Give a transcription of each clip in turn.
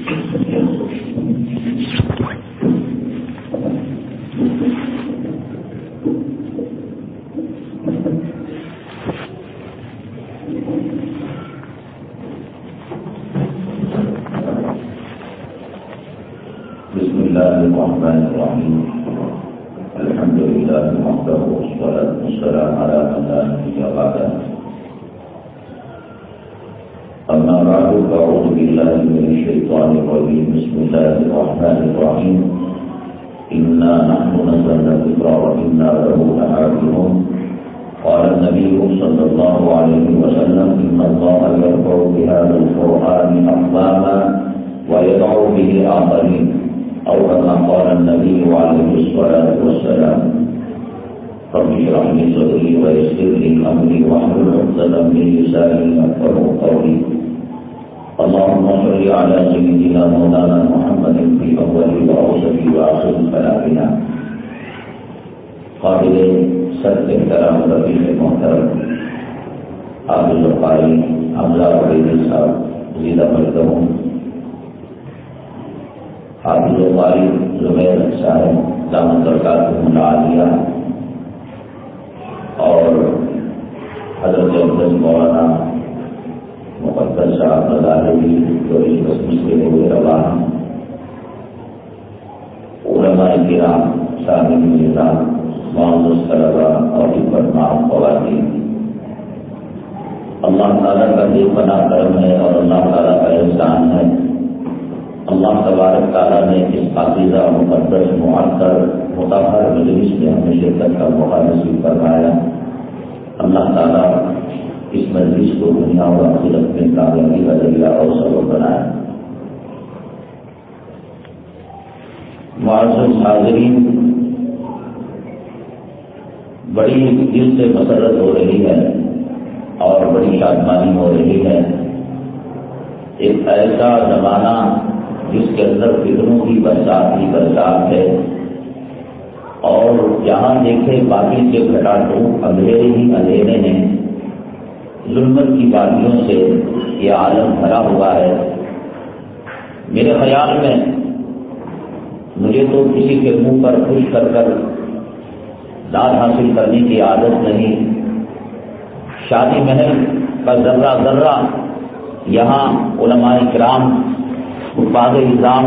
بسم الله الرحمن الرحيم الحمد لله وحده والصلاة والسلام على من لا نبي بعده أما بعد فأعوذ بالله من الشيطان الرجيم بسم الله الرحمن الرحيم إنا نحن نزلنا الذكر وإنا له لحافظون قال النبي صلى الله عليه وسلم إن الله يرفع بهذا القرآن أقواما ويضع به آخرين أو كما قال النبي عليه الصلاة والسلام رب اشرح لي صدري ويسر لي أمري واحلل عقدة من لساني يفقهوا قولي اللهم صل على سيدنا مولانا محمد في أول وأوسط وآخر كلامنا قابل صدق احترام رفیع محترم حافظ القاری حمزہ عبیدی صاحب زیدہ مرتبہ حافظ القاری زبیر صاحب دامت برکاتہ العالیہ اور حضرت اقدس مولانا مقدس صاحب غزالی جو اس قسم سے ہوئے روانہ علماء کرام صاحب نظام معزز طلبہ اور تمام خواتین، اللہ تعالیٰ کا بے پناہ کرم ہے اور اللہ تعالیٰ کا احسان ہے۔ اللہ تبارک تعالیٰ نے اس پاکیزہ مقدس معطر مطہر مجلس میں ہمیں شرکت کا موقع نصیب فرمایا۔ اللہ تعالیٰ اس مجلس کو دنیا اور آخرت میں کامیابی کا ذریعہ اور سبب بنائے۔ معزز حاضرین، بڑی دل سے مسرت ہو رہی ہے اور بڑی شادمانی ہو رہی ہے۔ ایک ایسا زمانہ جس کے اندر فکروں کی برسات ہی برسات ہے، اور جہاں دیکھے باقی سے گھٹا تو اندھیرے ہی اندھیرے ہیں۔ ظلمت کی بادیوں سے یہ عالم بھرا ہوا ہے۔ میرے خیال میں مجھے تو کسی کے منہ پر خوش کر کر داد حاصل کرنے کی عادت نہیں۔ شادی محل کا ذرہ ذرہ یہاں علماء کرام، حفاظ نظام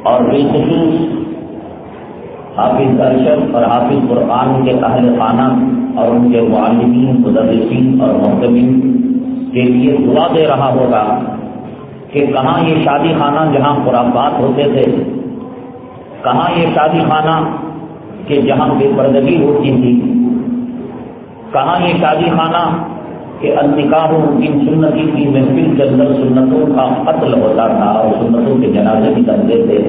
اور بالخصوص حافظ ارشد اور حافظ قرآن کے اہل خانہ اور ان کے معلمین، مدرسین اور محتمین کے لیے دعا دے رہا ہوگا کہ کہاں یہ شادی خانہ جہاں خرافات ہوتے تھے، کہاں یہ شادی خانہ کہ جہاں بے پردگی ہوتی تھی، کہاں یہ شادی خانہ کہ النکاح ان سنتی کی محفل کے اندر سنتوں کا قتل ہوتا تھا اور سنتوں کے جنازے نکلتے تھے۔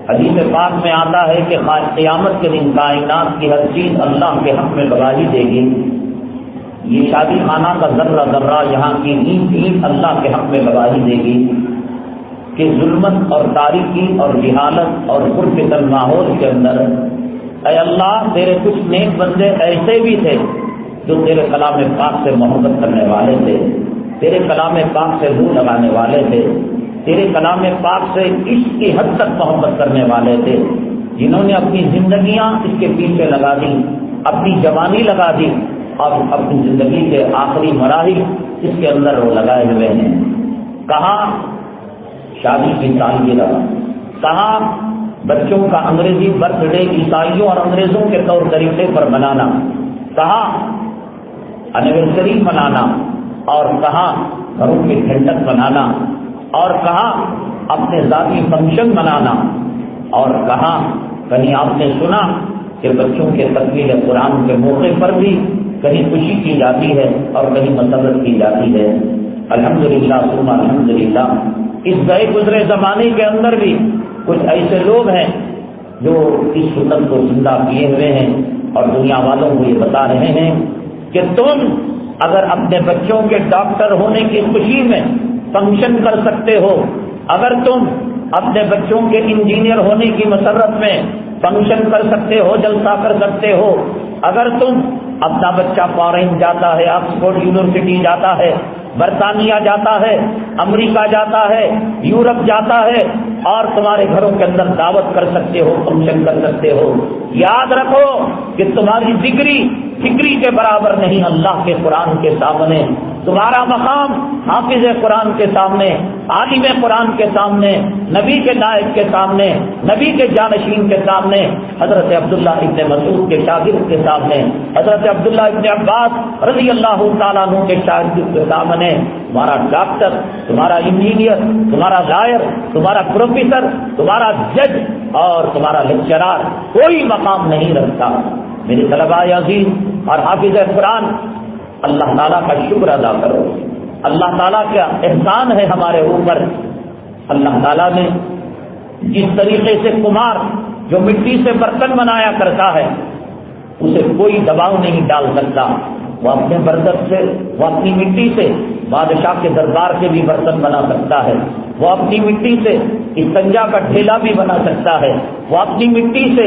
حدیث پاک میں آتا ہے کہ قیامت کے دن کائنات کی ہر چیز اللہ کے حق میں گواہی دے گی۔ یہ شادی خانہ کا ذرہ ذرہ یہاں کی اینٹ اینٹ اللہ کے حق میں گواہی دے گی کہ ظلمت اور تاریکی اور جہالت اور پرفتن ماحول کے اندر اے اللہ تیرے کچھ نیک بندے ایسے بھی تھے جو تیرے کلام پاک سے محبت کرنے والے تھے، تیرے کلام پاک سے منہ لگانے والے تھے، تیرے کلام پاک سے عشق کی حد تک محبت کرنے والے تھے، جنہوں نے اپنی زندگیاں اس کے پیچھے لگا دی، اپنی جوانی لگا دی اور اپنی زندگی کے آخری مراحل اس کے اندر وہ لگائے ہوئے ہیں۔ کہاں شادی کی سالگرہ، کہاں بچوں کا انگریزی برتھ ڈے عیسائیوں اور انگریزوں کے طور طریقے پر منانا، کہاں اینیورسری منانا، اور کہاں گھروں کی ٹھنڈک منانا، اور کہاں اپنے ذاتی فنکشن منانا، اور کہاں کہیں آپ نے سنا کہ بچوں کے تکمیل قرآن کے موقع پر بھی کہیں خوشی کی جاتی ہے اور کہیں مسرت کی جاتی ہے۔ الحمدللہ ثم الحمدللہ، اس گئے گزرے زمانے کے اندر بھی کچھ ایسے لوگ ہیں جو اس سنت کو زندہ کیے ہوئے ہیں اور دنیا والوں کو یہ بتا رہے ہیں کہ تم اگر اپنے بچوں کے ڈاکٹر ہونے کی خوشی میں فنکشن کر سکتے ہو، اگر تم اپنے بچوں کے انجینئر ہونے کی مسرت میں فنکشن کر سکتے ہو، جلسہ کر سکتے ہو، اگر تم اپنا بچہ فارن جاتا ہے، آکسفورڈ یونیورسٹی جاتا ہے برطانیہ جاتا ہے، امریکہ جاتا ہے، یورپ جاتا ہے، اور تمہارے گھروں کے اندر دعوت کر سکتے ہو، فنکشن کر سکتے ہو۔ یاد رکھو کہ تمہاری ڈگری فکری کے برابر نہیں اللہ کے قرآن کے سامنے۔ تمہارا مقام حافظ قرآن کے سامنے، عالم قرآن کے سامنے، نبی کے نائب کے سامنے، نبی کے جانشین کے سامنے، حضرت عبداللہ ابن مسعود کے شاگرد کے سامنے، حضرت عبداللہ ابن عباس رضی اللہ تعالیٰ عنہ کے شاگرد کے سامنے۔ تمہارا ڈاکٹر، تمہارا انجینئر، تمہارا لائر، تمہارا پروفیسر، تمہارا جج اور تمہارا لیکچرار کوئی مقام نہیں رکھتا۔ میرے طلباء عزیز اور حافظ قرآن، اللہ تعالیٰ کا شکر ادا کرو۔ اللہ تعالیٰ کا احسان ہے ہمارے اوپر۔ اللہ تعالیٰ نے جس طریقے سے کمار جو مٹی سے برتن بنایا کرتا ہے اسے کوئی دباؤ نہیں ڈال سکتا۔ وہ اپنے برتن سے، وہ اپنی مٹی سے بادشاہ کے دربار کے بھی برتن بنا سکتا ہے، وہ اپنی مٹی سے استنجا کا ڈھیلا بھی بنا سکتا ہے، وہ اپنی مٹی سے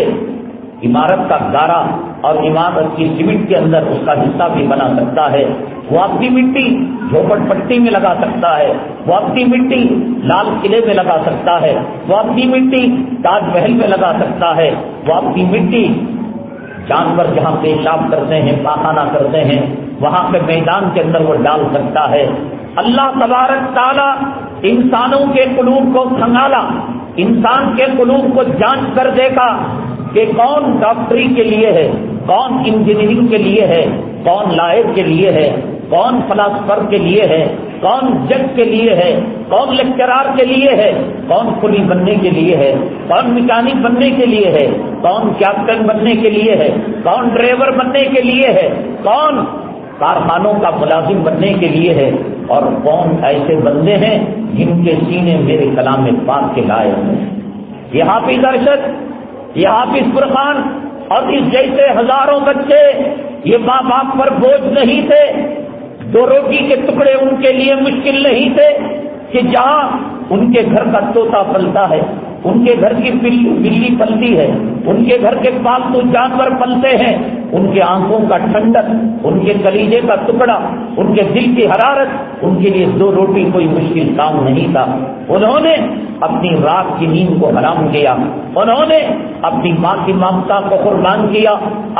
عمارت کا گارا اور عمارت کی سیمنٹ کے اندر اس کا حصہ بھی بنا سکتا ہے، وہ اپنی مٹی جھوپڑ پٹی میں لگا سکتا ہے، وہ اپنی مٹی لال قلعے میں لگا سکتا ہے، وہ اپنی مٹی تاج محل میں لگا سکتا ہے، وہ اپنی مٹی جانور جہاں پیشاب کرتے ہیں، پاخانہ کرتے ہیں، وہاں کے میدان کے اندر وہ ڈال سکتا ہے۔ اللہ تبارک تعالیٰ انسانوں کے قلوب کو کھنگالا، انسان کے قلوب کو جانچ کر دیکھا کہ کون ڈاکٹری کے لیے ہے، کون انجینئرنگ کے لیے ہے، کون لائر کے لیے ہے، کون فلاسفر کے لیے ہے، کون جج کے لیے ہے، کون لیکچرار کے لیے ہے، کون پولیس بننے کے لیے ہے، کون میکینک بننے کے لیے ہے، کون کیپٹن بننے کے لیے ہے، کون ڈرائیور بننے کے لیے ہے، کون کارخانوں کا ملازم بننے کے لیے ہے، اور کون ایسے بندے ہیں جن کے سینے میرے کلام پاک کے لائق ہیں۔ یہ حافظ ارشد، یہ حافظ فرقان اور اس جیسے ہزاروں بچے یہ ماں باپ پر بوجھ نہیں تھے، دو روٹی کے ٹکڑے ان کے لیے مشکل نہیں تھے کہ جہاں ان کے گھر کا طوطا پلتا ہے، ان کے گھر کی بلی پلتی ہے، ان کے گھر کے پالتو جانور پلتے ہیں، ان کے آنکھوں کا ٹھنڈک، ان کے کلیجے کا ٹکڑا، ان کے دل کی حرارت، ان کے لیے دو روٹی کوئی مشکل کام نہیں تھا۔ انہوں نے اپنی رات کی نیند کو حرام کیا، انہوں نے اپنی ماں کی ممتا کو قربان کیا،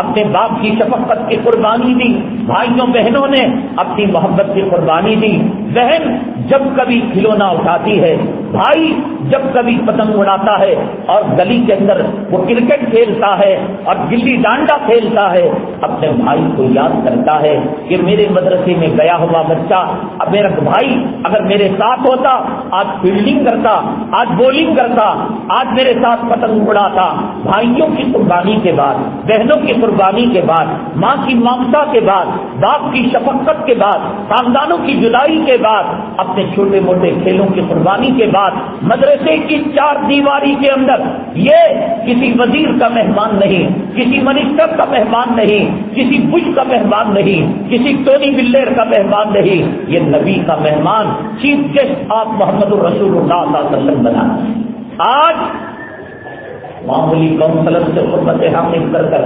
اپنے باپ کی شفقت کی قربانی دی، بھائیوں بہنوں نے اپنی محبت کی قربانی دی۔ بہن جب کبھی کھلونا اٹھاتی ہے، بھائی جب کبھی پتنگ اڑاتا ہے اور گلی کے اندر وہ کرکٹ کھیلتا ہے اور گلی ڈانڈا کھیلتا ہے، اپنے بھائی کو یاد کرتا ہے کہ میرے مدرسے میں گیا ہوا بچہ، اب میرا بھائی اگر میرے ساتھ ہوتا آج فیلڈنگ کرتا، آج بولنگ کرتا، آج میرے ساتھ پتنگ اڑاتا۔ بھائیوں کی قربانی کے بعد، بہنوں کی قربانی کے بعد، ماں کی ممتا کے بعد، باپ کی شفقت کے بعد، خاندانوں کی جدائی کے بعد، اپنے چھوٹے موٹے کھیلوں کی قربانی کے بعد، مدرسے کی چار دیواری کے اندر یہ کسی وزیر کا مہمان نہیں، کسی منسٹر کا مہمان نہیں، کسی بش کا مہمان نہیں، کسی ٹونی بلیر کا مہمان نہیں، یہ نبی کا مہمان، چیف گیسٹ آپ محمد الرسول اللہ صلی اللہ علیہ وسلم بنا۔ آج معمولی کونسلر سے قربت حاصل کر کر،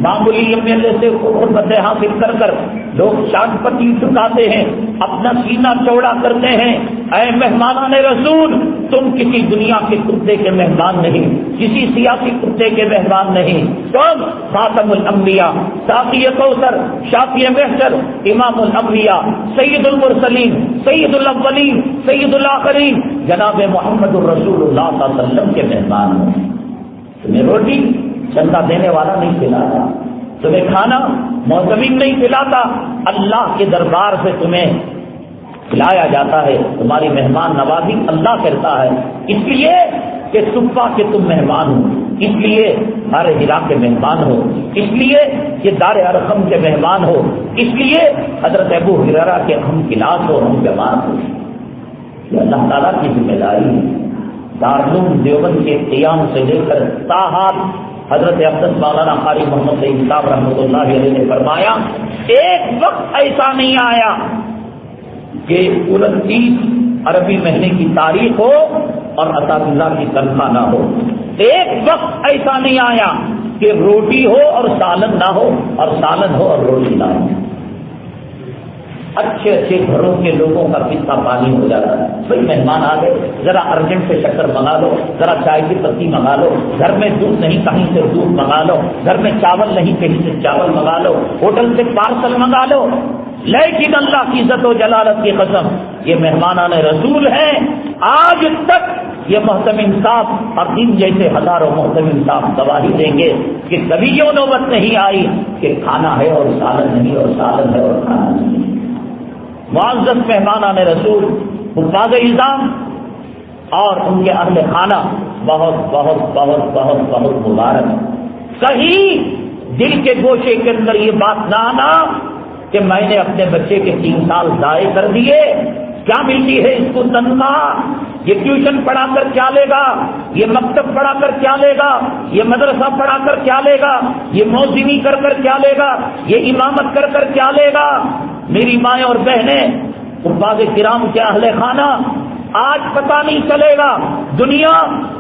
معمولی ایم ایل اے سے قربت حاصل کر کر لوگ شان پتی چکاتے ہیں، اپنا سینہ چوڑا کرتے ہیں۔ اے مہمانان رسول، تم کسی دنیا کے کتے کے مہمان نہیں، کسی سیاسی کتے کے مہمان نہیں، تم خاتم الانبیاء، ساقی کوثر، شافی محشر، امام الانبیاء، سید المرسلین، سید الاولین، سید الاخرین، جناب محمد الرسول اللہ صلی اللہ علیہ وسلم کے مہمان ہو۔ تمہیں روٹی چندہ دینے والا نہیں کھلاتا، تمہیں کھانا موسمین نہیں کھلاتا، اللہ کے دربار سے تمہیں کھلایا جاتا ہے، تمہاری مہمان نوازی اللہ کرتا ہے، اس لیے کہ صفا کے تم مہمان ہو، اس لیے دار ہرا کے مہمان ہو، اس لیے کہ دار ارقم کے مہمان ہو، اس لیے حضرت ابو ہریرہ کے ہم کلاس ہو، ہم جماعت ہو۔ یہ اللہ تعالیٰ کی ذمہ داری ہے۔ دارالعلوم دیوبند کے قیام سے لے کر تاحال حضرت اقدس مولانا قاری محمد سعید صاحب رحمۃ اللہ علیہ نے فرمایا، ایک وقت ایسا نہیں آیا کہ 29 عربی مہینے کی تاریخ ہو اور اساتذہ کی تنخواہ نہ ہو، ایک وقت ایسا نہیں آیا کہ روٹی ہو اور سالن نہ ہو، اور سالن ہو اور روٹی نہ ہو۔ اچھے اچھے گھروں کے لوگوں کا قصہ پانی ہو جاتا ہے. بھائی مہمان آ گئے, ذرا ارجنٹ سے شکر منگا لو, ذرا چائے کی پتی منگا لو, گھر میں دودھ نہیں کہیں سے دودھ منگا لو, گھر میں چاول نہیں کہیں سے چاول منگا لو, ہوٹل سے پارسل منگا لو. لیکن اللہ کی عزت و جلالت کی قسم یہ مہمانان رسول ہیں. آج تک یہ محتمم صاحب اور دن جیسے ہزاروں محتمم صاحب گواہی دیں گے کہ کبھی یہ نوبت نہیں آئی کہ کھانا ہے اور سالن نہیں اور سالن ہے اور کھانا نہیں. معزز مہمانان رسول, حفاظ نظام اور ان کے اہل خانہ بہت بہت بہت بہت بہت مبارک. کہیں دل کے گوشے کے اندر یہ بات نہ آنا کہ میں نے اپنے بچے کے 3 سال ضائع کر دیے. کیا ملتی ہے اس کو تنخواہ؟ یہ ٹیوشن پڑھا کر کیا لے گا, یہ مکتب پڑھا کر کیا لے گا, یہ مدرسہ پڑھا کر کیا لے گا, یہ موذنی کر کر کیا لے گا, یہ امامت کر کر کیا لے گا. میری مائیں اور بہنیں, حفاظ کرام کے اہل خانہ, آج پتہ نہیں چلے گا. دنیا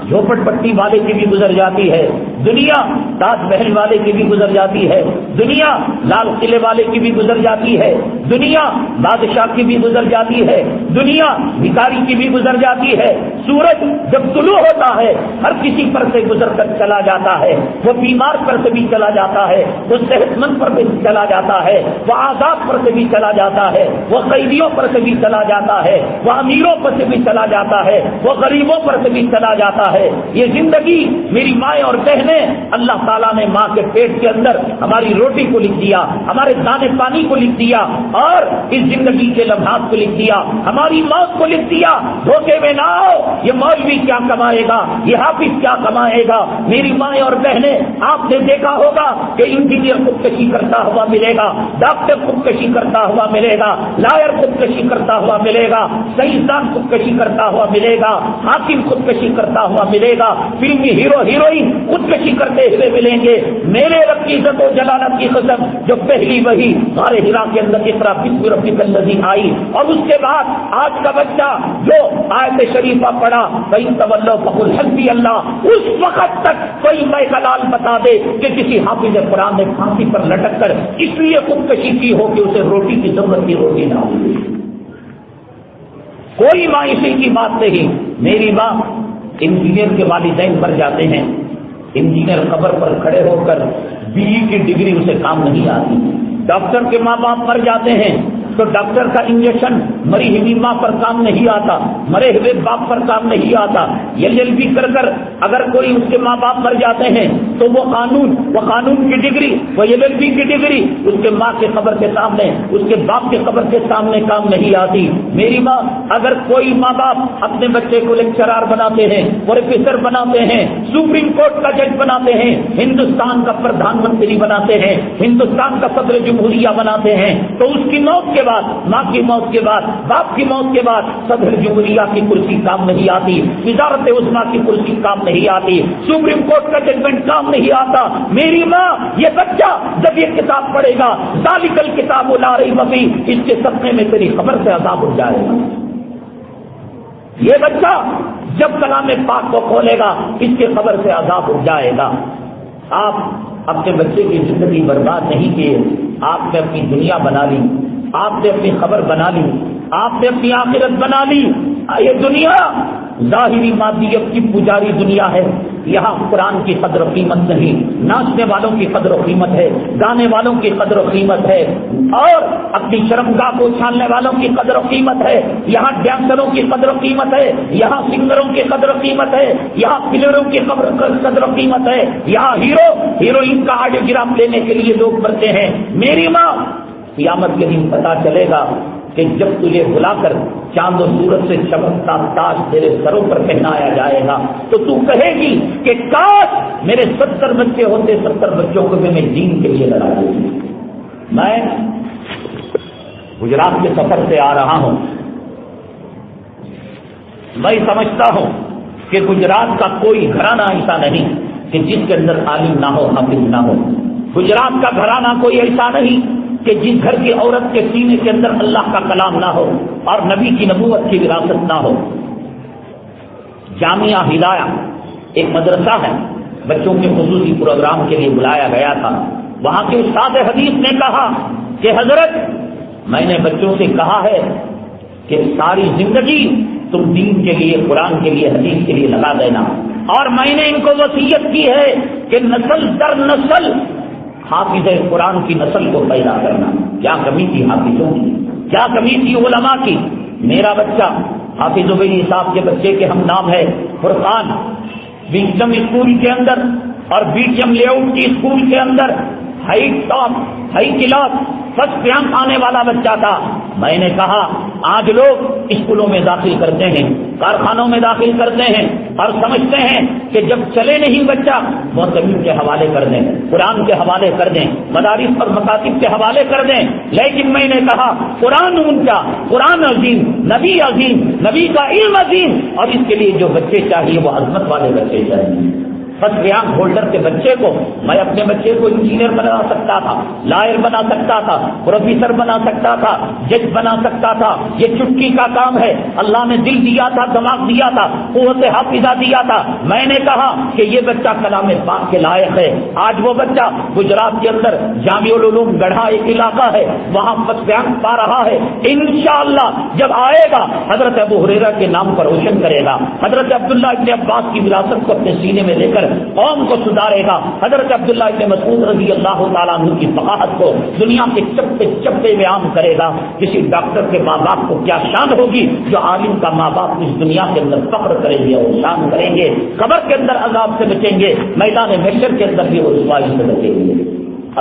جھوپڑ پٹی والے کی بھی گزر جاتی ہے, دنیا تاج محل والے کی بھی گزر جاتی ہے, دنیا لال قلعے والے کی بھی گزر جاتی ہے, دنیا بادشاہ کی بھی گزر جاتی ہے, دنیا بھکاری کی بھی گزر جاتی ہے. سورج جب طلوع ہوتا ہے ہر کسی پر سے گزر کر چلا جاتا ہے. وہ بیمار پر سے بھی چلا جاتا ہے, وہ صحت مند پر بھی چلا جاتا ہے, وہ آزاد پر سے بھی چلا جاتا ہے, وہ قیدیوں پر سے بھی چلا جاتا ہے, وہ امیروں پر سے بھی چلا جاتا ہے, وہ غریبوں پر سے بھی چلا جاتا ہے. یہ زندگی میری مائیں اور بہنیں, اللہ تعالیٰ نے ماں کے پیٹ کے اندر ہماری روٹی کو لکھ دیا, ہمارے دانے پانی کو لکھ دیا, اور اس زندگی کے لمحات کو لکھ دیا, ہماری موت کو لکھ دیا. دھوکے میں نہ آؤ, یہ مولوی کیا کمائے گا, یہ حافظ کیا کمائے گا. میری مائیں اور بہنیں, آپ نے دیکھا ہوگا کہ انجینئر خودکشی کرتا ہوا ملے گا, ڈاکٹر خودکشی کرتا ہوا ملے گا, لائر خودکشی کرتا ہوا ملے گا, سائنسدان خودکشی کرتا ہوا ملے گا, حاکم خودکشی کرتا ہوا ملے گا, فلمی ہیرو ہیروئن خودکشی کرتے ہوئے ملیں گے. میرے رب کی عزت و جلالت کی قسم, جو پہلی وحی غار حرا کے اندر اقرا بسم ربک الذی آئی, اور اس کے بعد آج کا بچہ جو آیت شریفہ پڑھا فإن تولوا فقل حسبی اللہ, اس وقت تک کوئی میں کلال بتا دے کہ کسی حافظ قرآن نے پھانسی پر لٹک کر اس لیے خودکشی کی ہو کہ اسے روٹی کی ضرورت کی روٹی نہ ہوئی. کوئی ماں اسی کی بات نہیں. میری ماں, انجینئر کے والدین مر جاتے ہیں, انجینئر قبر پر کھڑے ہو کر BE کی ڈگری اسے کام نہیں آتی. ڈاکٹر کے ماں باپ مر جاتے ہیں تو ڈاکٹر کا انجیکشن مری ہوئی ماں پر کام نہیں آتا, مرے ہوئے باپ پر کام نہیں آتا. LLB کر کر اگر کوئی اس کے ماں باپ مر جاتے ہیں تو وہ قانون کی ڈگری, وہ LLB کی ڈگری اس کے ماں کے قبر کے سامنے, اس کے باپ کے قبر کے سامنے کام نہیں آتی. میری ماں, اگر کوئی ماں باپ اپنے بچے کو لیکچرار بناتے ہیں, پروفیسر بناتے ہیں, سپریم کورٹ کا جج بناتے ہیں, ہندوستان کا پردھان منتری بناتے ہیں, ہندوستان کا صدر جمہوریہ بناتے ہیں, تو اس کی موت کے بعد, ماں کی موت کے بعد, باپ کی موت کے بعد صدر جمہوریہ کی کرسی کام نہیں آتی, وزارت عظمیٰ کی کرسی کام نہیں آتی, سپریم کورٹ کا ججمنٹ کام نہیں آتا. میری ماں, یہ بچہ جب یہ کتاب پڑھے گا, ذالک الکتاب لا ریب فیہ, اس کے صدقے میں تیری خبر سے عذاب اٹھ جائے گا. یہ بچہ جب کلام پاک کو کھولے گا اس کے خبر سے عذاب اٹھ جائے گا. آپ اپنے بچے کی زندگی برباد نہیں کیے, آپ نے اپنی دنیا بنا لی, آپ نے اپنی خبر بنا لی, آپ نے اپنی آخرت بنا لی. یہ دنیا ظاہری مادیت کی پجاری دنیا ہے. یہاں قرآن کی قدر و قیمت نہیں, ناچنے والوں کی قدر و قیمت ہے, گانے والوں کی قدر و قیمت ہے, اور اپنی شرمگاہ کو چھاننے والوں کی قدر و قیمت ہے. یہاں ڈانسروں کی قدر و قیمت ہے, یہاں سنگروں کی قدر و قیمت ہے, یہاں پلیئروں کی قدر و قیمت ہے, یہاں ہیروئن کا آڈیوگراف لینے کے لیے لوگ مرتے ہیں. میری ماں, قیامت کے دن پتا چلے گا کہ جب تجھے بلا کر چاند و سورج سے چمکتا تاج تیرے سروں پر پہنایا جائے گا تو تو کہے گی کہ کاش میرے 70 بچے ہوتے, 70 بچوں کو بھی میں دین کے لیے لڑا دیتی. میں گجرات کے سفر سے آ رہا ہوں. میں سمجھتا ہوں کہ گجرات کا کوئی گھرانہ ایسا نہیں کہ جس کے اندر عالم نہ ہو, حافظ نہ ہو. گجرات کا گھرانہ کوئی ایسا نہیں کہ جس گھر کی عورت کے سینے کے اندر اللہ کا کلام نہ ہو اور نبی کی نبوت کی وراثت نہ ہو. جامعہ ہدایہ ایک مدرسہ ہے, بچوں کے خصوصی پروگرام کے لیے بلایا گیا تھا. وہاں کے استاد حدیث نے کہا کہ حضرت میں نے بچوں سے کہا ہے کہ ساری زندگی تم دین کے لیے، قرآن کے لیے، حدیث کے لیے لگا دینا، اور میں نے ان کو وصیت کی ہے کہ نسل در نسل حافظ قرآن کی نسل کو پیدا کرنا۔ کیا کمی تھی حافظوں کی، کیا کمی تھی علماء کی۔ میرا بچہ حافظ عبیدی صاحب کے بچے کے ہم نام ہے فرقان، وزڈم اسکول کے اندر اور BTM لے آؤٹ کی اسکول کے اندر ہائی کلاس فرسٹ رینک آنے والا بچہ تھا۔ میں نے کہا آج لوگ اسکولوں میں داخل کرتے ہیں، کارخانوں میں داخل کرتے ہیں اور سمجھتے ہیں کہ جب چلے نہیں بچہ موسمی کے حوالے کر دیں، قرآن کے حوالے کر دیں، مدارس اور مکاتب کے حوالے کر دیں۔ لیکن میں نے کہا قرآن اونچا، قرآن عظیم، نبی کا علم عظیم، اور اس کے لیے جو بچے چاہیے وہ عظمت والے بچے چاہیے۔ فرسٹ رینک ہولڈر کے بچے کو میں اپنے بچے کو انجینئر بنا سکتا تھا، لائر بنا سکتا تھا، پروفیسر بنا سکتا تھا، جج بنا سکتا تھا۔ یہ چٹکی کا کام ہے۔ اللہ نے دل دیا تھا، دماغ دیا تھا، قوت حافظہ دیا تھا۔ میں نے کہا کہ یہ بچہ کلام پاک کے لائق ہے۔ آج وہ بچہ گجرات کے اندر جامع العلوم گڑھا ایک علاقہ ہے، وہاں فرسٹ رینک پا رہا ہے۔ انشاءاللہ جب آئے گا حضرت ابو ہریرہ کے نام پر روشن کرے گا، حضرت عبداللہ ابن عباس کی وراثت کو اپنے سینے میں لے کر قوم کو سدھارے گا، حضرت عبداللہ ابن مسعود رضی اللہ تعالیٰ عنہ کی فقاہت کو دنیا کے چپے چپے میں عام کرے گا۔ کسی ڈاکٹر کے ماں باپ کو کیا شان ہوگی جو عالم کا ماں باپ اس دنیا کے اندر فخر کریں گے اور شان کریں گے، قبر کے اندر عذاب سے بچیں گے، میدان محشر کے اندر بھی وہ رسوائی سے بچیں گے۔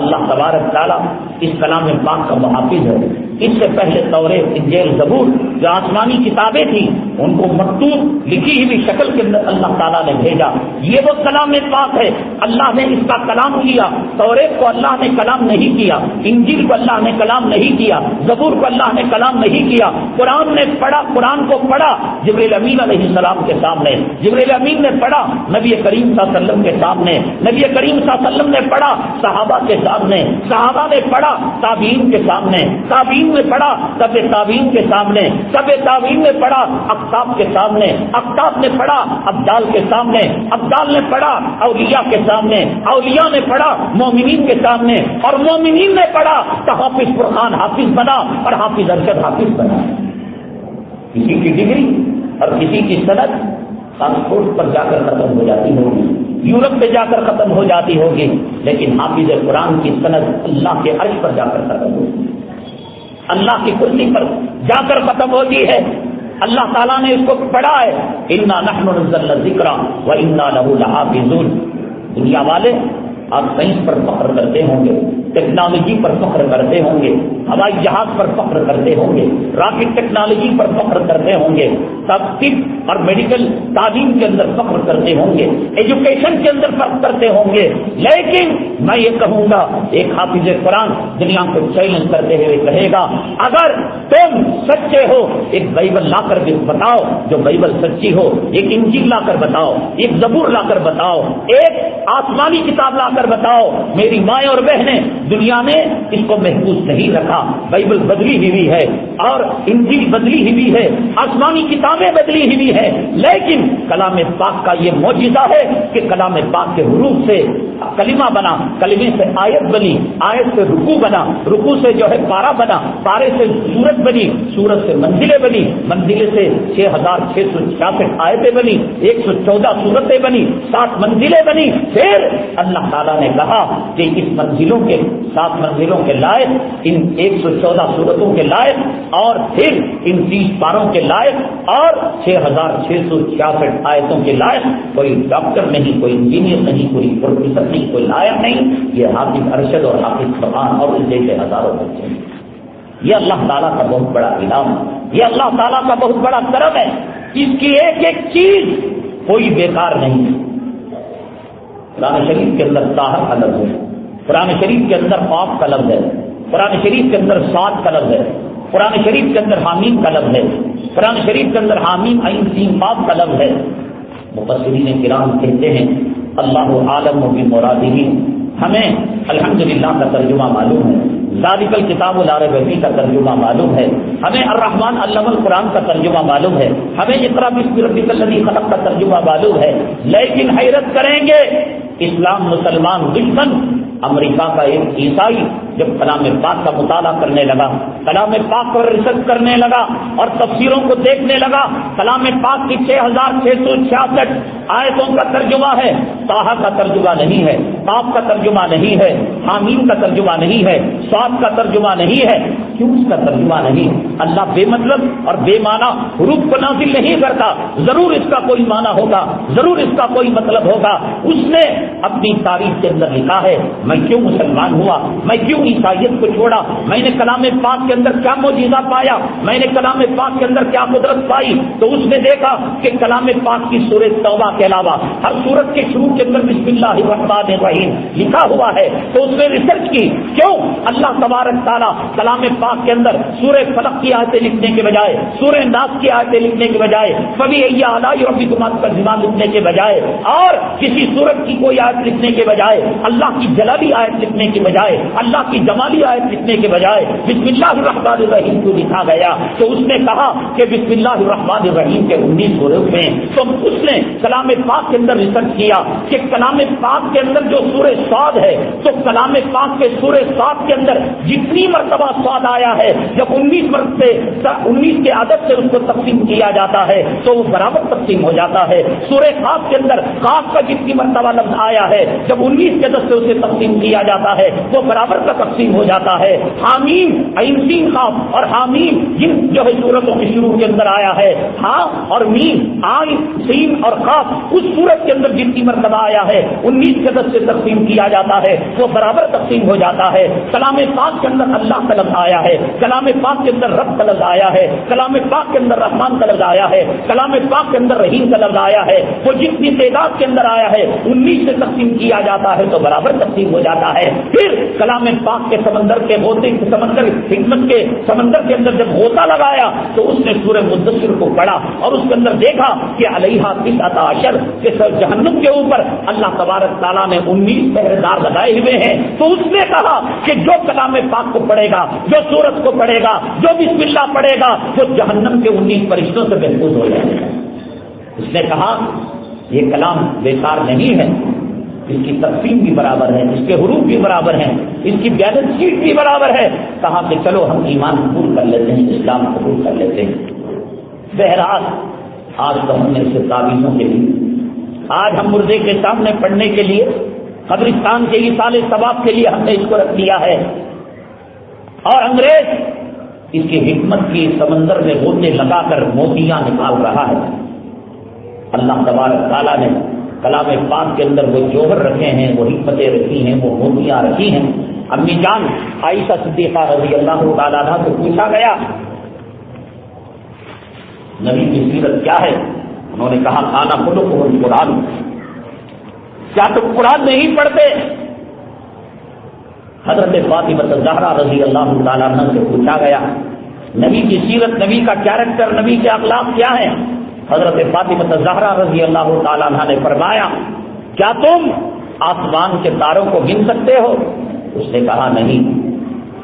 اللہ تبارک تعالیٰ اس کلام پاک کا محافظ ہے۔ اس سے پہلے توریت، انجیل، زبور جو آسمانی کتابیں تھیں ان کو مکتوب لکھی ہوئی شکل کے اندر اللہ تعالیٰ نے بھیجا۔ یہ وہ کلام پاک ہے، اللہ نے اس کا کلام کیا۔ توریت کو اللہ نے کلام نہیں کیا، انجیل کو اللہ نے کلام نہیں کیا، زبور کو اللہ نے کلام نہیں کیا۔ قرآن نے پڑھا، قرآن کو پڑھا جبریل امین علیہ السلام کے سامنے، جبریل امین نے پڑھا نبی کریم صلی اللہ علیہ وسلم کے سامنے، نبی کریم صلی اللہ علیہ وسلم نے پڑھا صحابہ کے سامنے، صحابہ نے پڑھا تابعین کے سامنے، تابعین نے پڑھا تب تابعین کے سامنے، تب تابعین نے پڑھا اقطاب کے سامنے، اقطاب نے پڑھا ابدال کے سامنے، ابدال نے پڑھا اولیاء کے سامنے، اولیاء نے پڑھا مومنین کے سامنے، اور مومنین نے پڑھا تو حافظ فرقان حافظ بنا اور حافظ ارشد حافظ بنا۔ کسی کی ڈگری اور کسی کی سند پاسپورٹ پر جا کر ختم ہو جاتی ہوگی، یورپ پہ جا کر ختم ہو جاتی ہوگی، لیکن حافظ قرآن کی سند اللہ کے عرش پر جا کر ختم ہوگی، اللہ کی کرسی پر جا کر ختم ہوتی ہے۔ اللہ تعالیٰ نے اس کو پڑھا ہے، انا نحن نزلنا الذکر وانا لہ لحافظون۔ دنیا والے آپ سائنس پر فخر کرتے ہوں گے، ٹیکنالوجی پر فخر کرتے ہوں گے، ہوائی جہاز پر فخر کرتے ہوں گے، راکٹ ٹیکنالوجی پر فخر کرتے ہوں گے، طب اور میڈیکل تعلیم کے اندر فخر کرتے ہوں گے، ایجوکیشن کے اندر فخر کرتے ہوں گے، لیکن میں یہ کہوں گا ایک حافظ قرآن دنیا کو چیلنج کرتے ہوئے کہے گا اگر تم سچے ہو ایک بائبل لا کر بتاؤ جو بائبل سچی ہو، ایک انجیل لا کر بتاؤ، ایک زبور لا کر بتاؤ، ایک آسمانی کتاب لا کر بتاؤ۔ میری مائیں اور بہنیں، دنیا نے اس کو محفوظ نہیں رکھا، بائبل بدلی ہوئی ہے اور انجیل بدلی ہوئی ہے، آسمانی کتابیں بدلی ہوئی ہے، لیکن کلام پاک کا یہ معجزہ ہے کہ کلام پاک کے حروف سے کلمہ بنا، کلمے سے آیت بنی، آیت سے رکوع بنا، رکوع سے جو ہے پارا بنا، پارے سے سورت بنی، سورت سے منزلیں بنی، منزلیں سے 6666 آیتیں بنی، 114 سورتیں بنی، 7 منزلیں بنی۔ پھر اللہ تعالیٰ نے کہا کہ اس منزلوں کے 7 منزلوں کے لائق، ان 114 سورتوں کے لائق اور پھر ان 30 پاروں کے لائق اور 6666 آیتوں کے لائق کوئی ڈاکٹر نہیں، کوئی انجینئر نہیں، کوئی پروفیسر نہیں، کوئی لائق نہیں، یہ حافظ ارشد اور حافظ قرآن اور اس جیسے ہزاروں بچے ہیں۔ یہ اللہ تعالیٰ کا بہت بڑا انعام ہے، یہ اللہ تعالیٰ کا بہت بڑا کرم ہے۔ اس کی ایک ایک چیز کوئی بیکار نہیں ہے۔ قرآن شریف کے اندر طاہر کا لفظ ہے، قرآن شریف کے اندر قاف کا لفظ ہے، قرآن شریف کے اندر صاد کا لفظ ہے، قرآن شریف کے اندر حامیم کا لفظ ہے، قرآن شریف کے اندر حامیم عین سین قاف کا لفظ ہے۔ مفسرین کرام کہتے ہیں اللہ عالم بمرادہ، ہمیں الحمدللہ کا ترجمہ معلوم ہے، ذالک الکتاب لا ریب فیہ کا ترجمہ معلوم ہے، ہمیں الرحمن علم القرآن کا ترجمہ معلوم ہے، ہمیں اقرأ باسم ربک الذی خلق کا ترجمہ معلوم ہے، لیکن حیرت کریں گے اسلام مسلمان دشمن امریکہ کا ایک عیسائی جب کلام پاک کا مطالعہ کرنے لگا، کلام پاک پر ریسرچ کرنے لگا اور تفسیروں کو دیکھنے لگا، کلام پاک کی 6666 آیتوں کا ترجمہ ہے، طٰہٰ کا ترجمہ نہیں ہے، قاف کا ترجمہ نہیں ہے، حامیم کا ترجمہ نہیں ہے، صاد کا ترجمہ نہیں ہے۔ کیوں اس کا ترجمہ نہیں؟ اللہ بے مطلب اور بے معنی حروف کو نازل نہیں کرتا، ضرور اس کا کوئی معنی ہوگا، ضرور اس کا کوئی مطلب ہوگا۔ اس نے اپنی تاریخ کے اندر لکھا ہے میں کیوں مسلمان ہوا، میں کیوں عیسائیت کو چھوڑا، میں نے کلام پاک کے اندر کیا معجزہ پایا، میں نے کلام پاک کے اندر کیا قدرت پائی۔ تو اس نے دیکھا کہ کلام پاک کی سورہ توبہ کے علاوہ ہر سورت کے شروع کے اندر بسم اللہ الرحمن الرحیم لکھا ہوا ہے، تو اس نے ریسرچ کی کیوں اللہ تبارک تعالیٰ کلام پاک کے اندر سورہ فلق کی آیتیں لکھنے کے بجائے، سورہ ناس کی آیتیں لکھنے کے بجائے، فبأي آلاء ربكما تكذبان لکھنے کے بجائے اور کسی سورت کی کوئی آیت لکھنے کے بجائے، اللہ کی جلالی آیت لکھنے کے بجائے، اللہ کی جمالی آیت لکھنے کے بجائے بسم اللہ الرحمن الرحیم کو لکھا گیا، تو اس نے کہا کہ بسم اللہ الرحمن الرحیم کے 19 حروف ہیں۔ تو اس نے کلام پاک کے اندر ریسرچ کیا کہ کلام پاک کے اندر جو سورہ صاد ہے، تو کلام پاک کے سورہ صاد کے اندر جتنی مرتبہ صاد آیا ہے، جب 19 کے عدد سے اس کو تقسیم کیا جاتا ہے تو وہ برابر تقسیم ہو جاتا ہے۔ سورہ قاف کے اندر قاف کا جتنی مرتبہ لفظ آیا ہے، جب 19 کے عدد سے اسے تقسیم کیا جاتا ہے وہ برابر کا تقسیم ہو جاتا ہے۔ حامیم عین سین قاف اور حامیم جن جو ہے سورتوں کے شروع کے اندر آیا ہے، ہاں اور میم عین سین اور قاف اس سورت کے اندر جتنی مرتبہ آیا ہے 19 کے عدد سے تقسیم کیا جاتا ہے وہ برابر تقسیم ہو جاتا ہے۔ کلام پاک کے اندر اللہ کا لفظ آیا ہے، کلام پاک کے اندر رب کا لفظ آیا ہے، کلام پاک کے اندر رحمان کا لفظ آیا ہے، کلام پاک کے اندر رحیم کا لفظ آیا ہے، وہ جتنی تعداد کے اندر آیا ہے 19 سے تقسیم کیا جاتا ہے تو برابر تقسیم ہو جاتا ہے۔ پھر کلام پاک کے سمندر کے غوطے سمندر حکمت کے سمندر کے اندر جب غوطہ لگایا تو اس نے سورہ مدثر کو پڑھا اور اس کے اندر دیکھا کہ علیہا 19 کہ جہنم کے اوپر اللہ تبارک تعالیٰ نے 19 پہرے دار لگائے ہوئے ہیں۔ تو اس نے کہا کہ جو کلام پاک کو پڑھے گا، جو سورت کو پڑھے گا، جو بسم اللہ پڑھے گا، وہ جہنم کے 19 فرشتوں سے محفوظ ہو جائے گا۔ اس نے کہا یہ کلام بیکار نہیں ہے، اس کی تقسیم بھی برابر ہے، اس کے حروف بھی برابر ہیں، اس کی بیلنس شیٹ بھی برابر ہے۔ کہا کہ چلو ہم ایمان قبول کر لیتے ہیں، اسلام قبول کر لیتے ہیں۔ بہرحال آج تو ہم نے اسے تعویذوں کے لیے، آج ہم مردے کے سامنے پڑھنے کے لیے، قبرستان کے ایصال ثواب کے لیے ہم نے اس کو رکھ دیا ہے، اور انگریز اس کی حکمت کی سمندر میں غوطے لگا کر موتیاں نکال رہا ہے۔ اللہ تبارک تعالیٰ نے کلام پاک کے اندر وہ جوہر رکھے ہیں، وہ حکمتیں رکھی ہیں، وہ موتیاں رکھی ہیں۔ امی جان عائشہ صدیقہ رضی اللہ تعالیٰ عنہ سے پوچھا گیا نبی کی سیرت کیا ہے؟ انہوں نے کہا کانا خلقہ القرآن، کیا تم قرآن نہیں پڑھتے؟ حضرت فاطمہ الزہرا رضی اللہ تعالیٰ عنہ سے پوچھا گیا نبی کی سیرت، نبی کا کیریکٹر، نبی کے اخلاق کیا ہیں؟ حضرت فاطمہ الزہرا رضی اللہ تعالیٰ عنہ نے فرمایا کیا تم آسمان کے تاروں کو گن سکتے ہو؟ اس نے کہا نہیں۔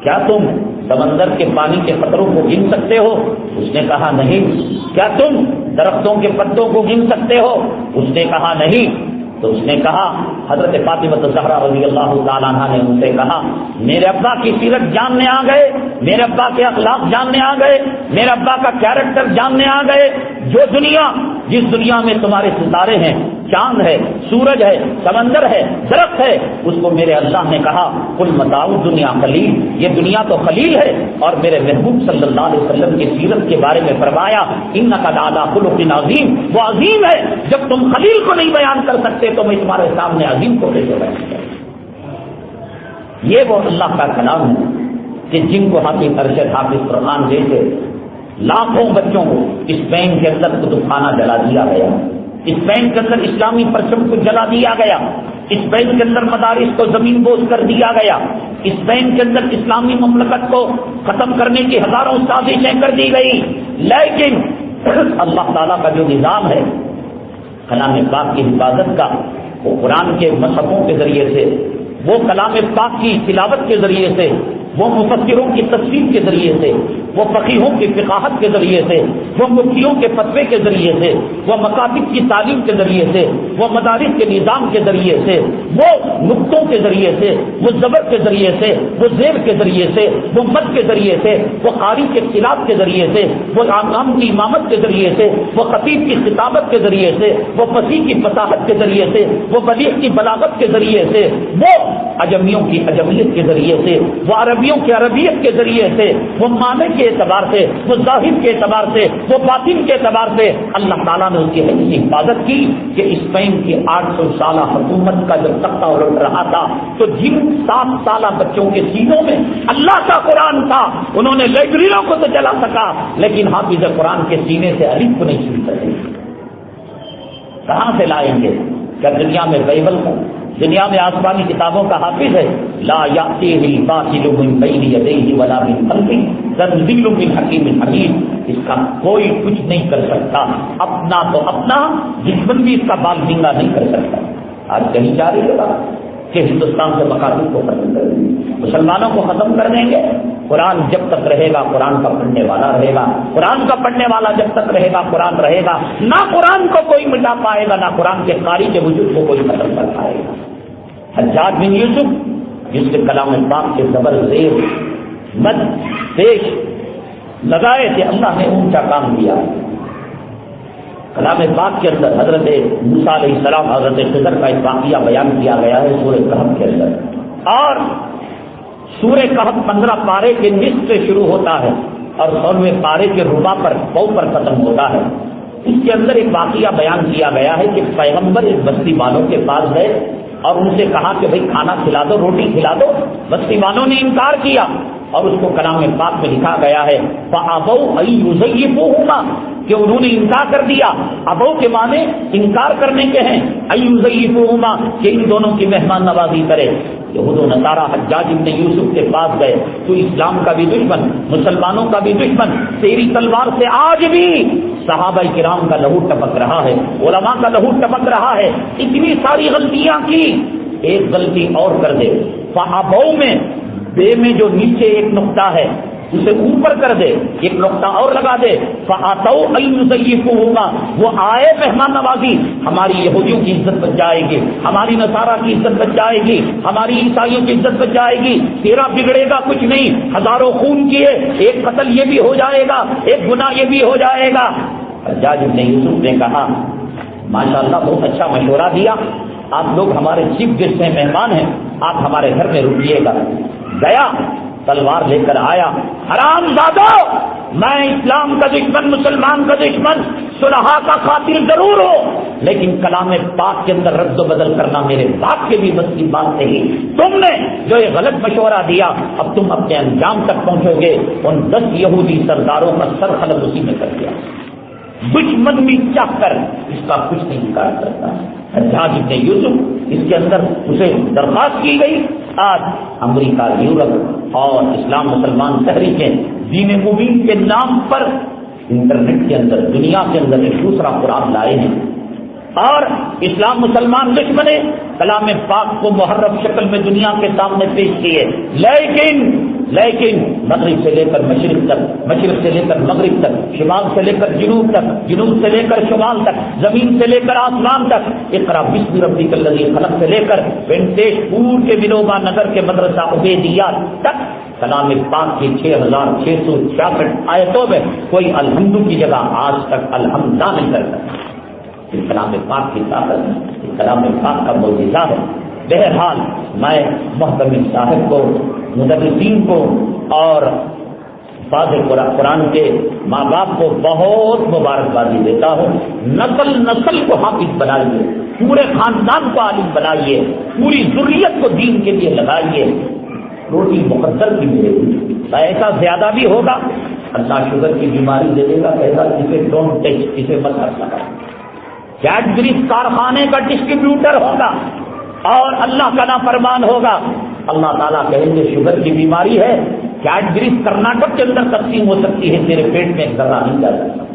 کیا تم سمندر کے پانی کے قطروں کو گن سکتے ہو؟ اس نے کہا نہیں۔ کیا تم درختوں کے پتوں کو گن سکتے ہو؟ اس نے کہا نہیں۔ تو اس نے کہا حضرت فاطمہ الزہرا رضی اللہ تعالیٰ عنہ نے ان سے کہا میرے ابا کی سیرت جاننے آ گئے، میرے ابا کے اخلاق جاننے آ گئے، میرے ابا کا کیریکٹر جاننے آ گئے۔ جو دنیا، جس دنیا میں تمہارے ستارے ہیں، چاند ہے، سورج ہے، سمندر ہے، درخت ہے، اس کو میرے اللہ نے کہا قل متاع الدنیا قلیل، یہ دنیا تو قلیل ہے، اور میرے محبوب صلی اللہ علیہ وسلم کی سیرت کے بارے میں فرمایا انک لعلی خلق عظیم، وہ عظیم ہے۔ جب تم خلیل کو نہیں بیان کر سکتے تو میں تمہارے سامنے عظیم کو کیسے بیان کروں؟ یہ وہ اللہ کا کلام ہے کہ جن کو حافظ ارشد، حافظ قرآن جیسے لاکھوں بچوں کو اسپین کے اندر کتب خانہ جلا دیا گیا، اسپین کے اندر اسلامی پرچم کو جلا دیا گیا، اسپین کے اندر مدارس کو زمین بوس کر دیا گیا، اسپین کے اندر اسلامی مملکت کو ختم کرنے کی ہزاروں سازشیں کر دی گئی، لیکن اللہ تعالیٰ کا جو نظام ہے کلام پاک کی حفاظت کا، وہ قرآن کے مصحفوں کے ذریعے سے، وہ کلام پاک کی تلاوت کے ذریعے سے، وہ مفسروں کی تصویر کے ذریعے سے، وہ فقیہوں کی فقاہت کے ذریعے سے، وہ مفتیوں کے فتوے کے ذریعے سے، وہ مکاتب کی تعلیم کے ذریعے سے، وہ مدارس کے نظام کے ذریعے سے، وہ نقطوں کے ذریعے سے، وہ زبر کے ذریعے سے، وہ زیر کے ذریعے سے، وہ مد کے ذریعے سے، وہ قاری کے خلاف کے ذریعے سے، وہ امام کی امامت کے ذریعے سے، وہ خطیب کی خطابت کے ذریعے سے، وہ فصیح کی فصاحت کے ذریعے سے، وہ بلیغ کی بلاغت کے ذریعے سے، وہ عجمیوں کی عجمیت کے ذریعے سے، وہ عربیوں کی عربیت کے ذریعے سے، وہ معنی کے اعتبار سے، وہ ظاہر کے اعتبار سے، وہ باطن کے اعتبار سے اللہ تعالیٰ نے اس کی ایسی حفاظت کی کہ اسپین کی 800 سالہ حکومت کا جب تختہ الٹ رہا تھا تو جن 7 سالہ بچوں کے سینوں میں اللہ کا قرآن تھا انہوں نے لائبریریوں کو تو جلا سکا لیکن حافظ قرآن کے سینے سے الف کو نہیں چھو سکے. کہاں سے لائیں گے؟ کیا دنیا میں بائبل کا، دنیا میں آسمانی کتابوں کا حافظ ہے؟ لا یأتیہ الباطل من بین یدیہ ولا من خلفہ تنزیل من حکیم حمید. اس کا کوئی کچھ نہیں کر سکتا، اپنا تو اپنا، دشمن بھی اس کا بال ڈنگا نہیں کر سکتا. آج کہیں جا رہی ہے کہ ہندوستان سے مقاصد کو ختم کر دیں گے، مسلمانوں کو ختم کر دیں گے. قرآن جب تک رہے گا قرآن کا پڑھنے والا رہے گا، قرآن کا پڑھنے والا جب تک رہے گا قرآن رہے گا. نہ قرآن کو کوئی مٹا پائے گا، نہ قرآن کے قاری کے وجود کو کوئی ختم کر پائے گا. حجاج بن یوسف جس کے کلام پاک کے زبر زیر مد پیش لگائے تھے، اللہ نے اونچا کام کیا. کلام پاک کے اندر حضرت موسیٰ علیہ السلام، حضرت خضر کا ایک واقعہ بیان کیا گیا ہے سورہ کہف کے اندر، اور سورہ کہف 15 پارے کے نصف سے شروع ہوتا ہے اور 16ویں پارے کے ربع پر پو پر ختم ہوتا ہے. اس کے اندر ایک واقعہ بیان کیا گیا ہے کہ پیغمبر ایک بستی والوں کے پاس گئے اور ان سے کہا کہ بھئی کھانا کھلا دو، روٹی کھلا دو. بستی والوں نے انکار کیا اور اس کو کلام پاک میں لکھا گیا ہے فَأَبَوْا أَن يُزَيِّفُوهُمَا، کہ انہوں نے انکار کر دیا. ابو کے معنی انکار کرنے کے ہیں، أَن يُزَيِّفُوهُمَا کہ ان دونوں کی مہمان نوازی کرے. یہود و نصارہ حجاج ابن یوسف کے پاس گئے، تو اسلام کا بھی دشمن، مسلمانوں کا بھی دشمن، تیری تلوار سے آج بھی صحابہ کرام کا لہو ٹپک رہا ہے، علماء کا لہو ٹپک رہا ہے. اتنی ساری غلطیاں کی، ایک غلطی اور کر دے. فَأَبَوْا میں بے میں جو نیچے ایک نقطہ ہے اسے اوپر کر دے، ایک نقطہ اور لگا دے. فَأَتَوْا أَن يُزَيِّفُوهُمَا وہ آئے مہمان نوازی، ہماری یہودیوں کی عزت بچ جائے گی، ہماری نصارہ کی عزت بچ جائے گی، ہماری عیسائیوں کی عزت بچ جائے گی. تیرا بگڑے گا کچھ نہیں، ہزاروں خون کیے، ایک قتل یہ بھی ہو جائے گا، ایک گناہ یہ بھی ہو جائے گا. حجاج ابن یوسف نے کہا ماشاءاللہ بہت اچھا مشورہ دیا، آپ لوگ ہمارے چیف گیسٹ ہیں، مہمان ہیں، آپ ہمارے گھر میں رکیے گا. گیا، تلوار لے کر آیا. حرام زادو، میں اسلام کا دشمن، مسلمان کا دشمن، صلحاء کا قاتل ضرور ہو، لیکن کلام پاک کے اندر رد و بدل کرنا میرے باپ کے بھی بس کی بات نہیں. تم نے جو یہ غلط مشورہ دیا، اب تم اپنے انجام تک پہنچو گے. ان 10 یہودی سرداروں کا سر خلل اسی میں کر دیا. دشمن بھی چاہ کر اس کا کچھ نہیں انکار کرتا. حجاج ابن یوسف اس کے اندر اسے درخواست کی گئی. آج امریکہ، یورپ اور اسلام مسلمان تحریکیں دین مبین کے نام پر انٹرنیٹ کے اندر، دنیا کے اندر ایک دوسرا قرآن لائے ہیں اور اسلام مسلمان دشمن کلام پاک کو محرف شکل میں دنیا کے سامنے پیش کیے. لیکن مغرب سے لے کر مشرق تک، مشرق سے لے کر مغرب تک، شمال سے لے کر جنوب تک، جنوب سے لے کر شمال تک، زمین سے لے کر آسمان تک، اقرا بسم ربک الذی خلق سے لے کر وینٹیج پور کے ونوبا نگر کے مدرسہ عبیدیات تک کلام پاک کی 6666 آیتوں میں کوئی الحمد کی جگہ آج تک الحمدہ نہیں کر سکتا. اس کلام پاک کی طاقت، اس کلام پاک کا معجزہ ہے. بہرحال میں محتمم صاحب کو، مدرسین کو اور فاضل قرآن کے ماں باپ کو بہت مبارکبادی دیتا ہوں. نسل کو حافظ بنائیے، پورے خاندان کو عالم بنائیے، پوری ذریت کو دین کے لیے لگائیے. روٹی مقدر کی ملے گی، پیسہ زیادہ بھی ہوگا، اللہ شوگر کی بیماری دے دے گا، کہتا اسے ڈونٹ ٹچ، اسے مت لگا. کیڈبریز کارخانے کا ڈسٹریبیوٹر ہوگا اور اللہ کا نافرمان ہوگا. اللہ تعالیٰ کہیں گے شوگر کی بیماری ہے، کیڈبریز کرناٹک کے اندر تقسیم ہو سکتی ہے، تیرے پیٹ میں ایک ذرہ نہیں جا سکتا.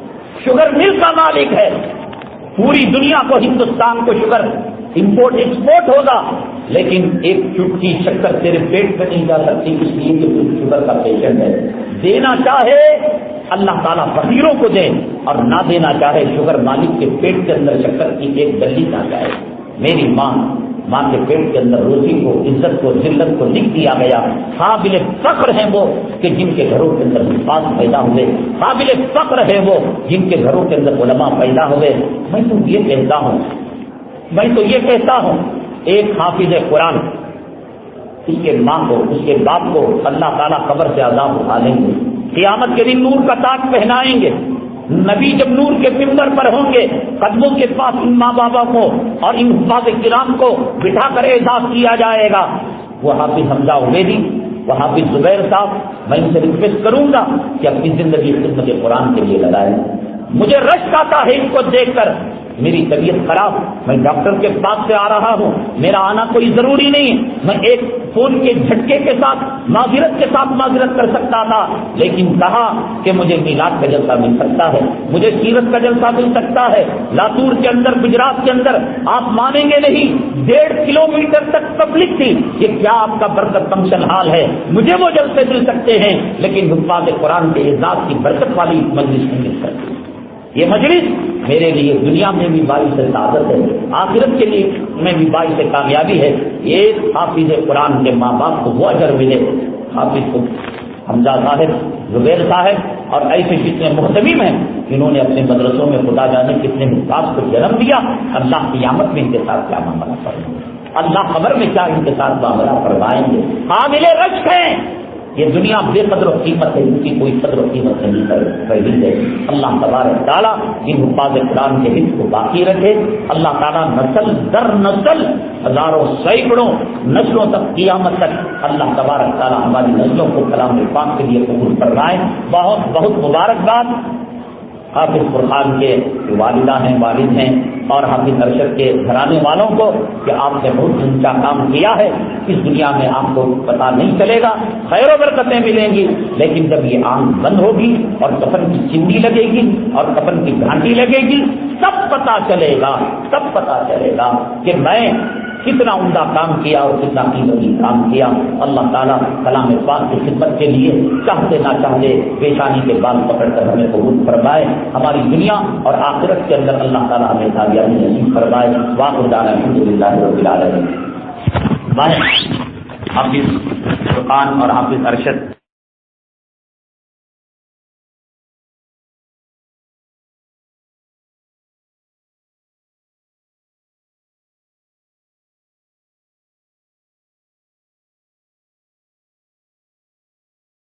شوگر مل کا مالک ہے، پوری دنیا کو، ہندوستان کو شوگر امپورٹ ایکسپورٹ ہوگا. لیکن ایک چٹکی شکر تیرے پیٹ میں نہیں جا سکتی، اس لیے کہ تو شوگر کا پیشنٹ ہے۔ دینا چاہے اللہ تعالیٰ فقیروں کو دے، اور نہ دینا چاہے شوگر مالک کے پیٹ کے اندر شکر کی ایک گلی نہ جائے۔ میری ماں کے پیٹ کے اندر روزی کو، عزت کو، ذلت کو لکھ دیا گیا۔ قابل فخر ہیں وہ کہ جن کے گھروں کے اندر حفاظ پیدا ہوئے، قابل فخر ہے وہ جن کے گھروں کے اندر علماء پیدا ہوئے۔ میں تو یہ کہتا ہوں ایک حافظ قرآن، اس کے ماں کو، اس کے باپ کو اللہ تعالیٰ قبر سے عذاب اٹھا لیں گے، قیامت کے دن نور کا تاج پہنائیں گے۔ نبی جب نور کے ممبر پر ہوں گے، قدموں کے پاس ان ماں بابا کو اور ان حفاظ کرام کو بٹھا کر اعزاز کیا جائے گا۔ وہ حافظ حمزہ عبیدی، وہ حافظ زبیر صاحب، میں ان سے ریکویسٹ کروں گا کہ اپنی زندگی خدمت قرآن کے لیے لگائیں۔ مجھے رشک آتا ہے ان کو دیکھ کر، میری طبیعت خراب، میں ڈاکٹر کے پاس سے آ رہا ہوں، میرا آنا کوئی ضروری نہیں، میں ایک فون کے جھٹکے کے ساتھ معذرت کر سکتا تھا، لیکن کہا کہ مجھے میلاد کا جلسہ مل سکتا ہے، مجھے سیرت کا جلسہ مل سکتا ہے۔ لاتور کے اندر، گجرات کے اندر، آپ مانیں گے نہیں، 1.5 کلومیٹر تک پبلک تھی۔ یہ کیا آپ کا برکت فنکشن ہال ہے؟ مجھے وہ جلسے مل سکتے ہیں، لیکن حفاظ قرآن کے اعزاز کی برکت والی مجلس نہیں مل سکتی۔ یہ مجلس میرے لیے دنیا میں بھی باعث سعادت ہے، آخرت کے لیے میں بھی باعث کامیابی ہے۔ ایک حافظ قرآن کے ماں باپ کو وہ اجر ملے، حافظ حمزہ صاحب، زبیر صاحب اور ایسے جتنے محتمیم ہیں جنہوں نے اپنے مدرسوں میں خدا جانے کتنے حفاظ کو جنم دیا، اللہ قیامت میں ان کے ساتھ کیا معاملہ کریں گے، اللہ خبر میں کیا ان کے ساتھ معاملہ کروائیں گے۔ قابل رشک ہیں، یہ دنیا بے قدر و قیمت ہے، ان کی کوئی قدر و قیمت نہیں رہی ہے۔ اللہ تبارک تعالیٰ ان حفاظ قرآن کے حفظ کو باقی رکھے۔ اللہ تعالیٰ نسل در نسل، ہزاروں سینکڑوں نسلوں تک، قیامت تک اللہ تبارک تعالیٰ ہماری نسلوں کو کلام پاک کے لیے قبول فرمائے۔ بہت بہت مبارکباد حافظ فرقان کے والدہ ہیں، والد ہیں، اور حافظ ارشد کے گھرانے والوں کو کہ آپ نے بہت اونچا کام کیا ہے۔ اس دنیا میں آپ کو پتہ نہیں چلے گا، خیر و برکتیں ملیں گی، لیکن جب یہ آنکھ بند ہوگی اور کفن کی چنڈی لگے گی اور کفن کی گھانٹی لگے گی، تب پتہ چلے گا کہ میں کتنا عمدہ کام کیا اور کتنا قیمتی کام کیا۔ اللہ تعالیٰ کلام پاک کی خدمت کے لیے چاہتے نہ چاہتے پیشانی کے بال پکڑ کر ہمیں قبول فرمائے، ہماری دنیا اور آخرت کے اندر اللہ تعالیٰ ہمیں کامیابی نصیب فرمائے۔ واخر دعوانا الحمدللہ رب العالمین۔ حافظ فرقان اور حافظ ارشد